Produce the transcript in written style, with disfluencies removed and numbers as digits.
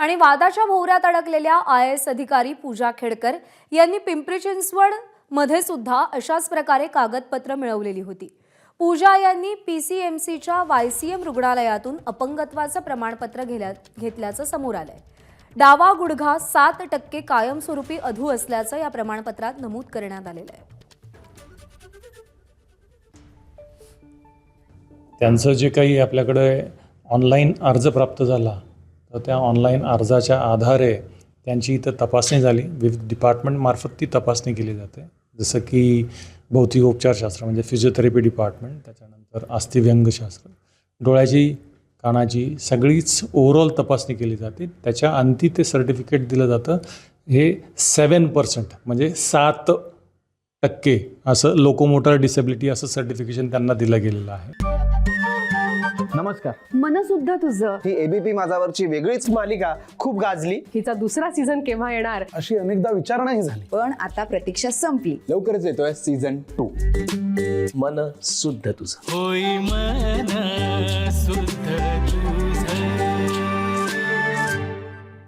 आणि वादाच्या भोवऱ्यात अडकलेल्या IAS अधिकारी पूजा खेडकर यांनी पिंपरी चिंचवड मध्ये सुद्धा अशाच प्रकारे कागदपत्र मिळवलेली होती। पूजा यांनी PCMCच्या YCM रुग्णालयातून अपंगत्वाचं प्रमाणपत्र घेतल्याचं समोर आलंय। डावा गुडघा 7% कायमस्वरूपी अधू असल्याचं या प्रमाणपत्रात नमूद करण्यात आलेलं आहे। त्यांचं जे काही आपल्याकडे ऑनलाईन अर्ज प्राप्त झाला तर त्या ऑनलाईन अर्जाच्या आधारे त्यांची इथं तपासणी झाली। विविध डिपार्टमेंटमार्फत ती तपासणी केली जाते, जसं की भौतिकोपचारशास्त्र म्हणजे फिजिओथेरपी डिपार्टमेंट, त्याच्यानंतर अस्थिव्यंगशास्त्र, डोळ्याची कानाची सगळीच ओव्हरऑल तपासणी केली जाते। त्याच्या अंती ते सर्टिफिकेट दिलं जातं। हे 7% म्हणजे 7% असं लोकोमोटर डिसेबिलिटी असं सर्टिफिकेशन त्यांना दिलं गेलेलं आहे। नमस्कार। मन सुद्धा तुझं ही ABP माझावरची वेगळीच मालिका खूप गाजली। हिचा दुसरा सीझन केव्हा येणार अशी अनेकदा विचारणाही झाली, पण आता प्रतीक्षा संपली। लवकरच येतोय सीझन 2। मन शुद्ध तुझं होई मन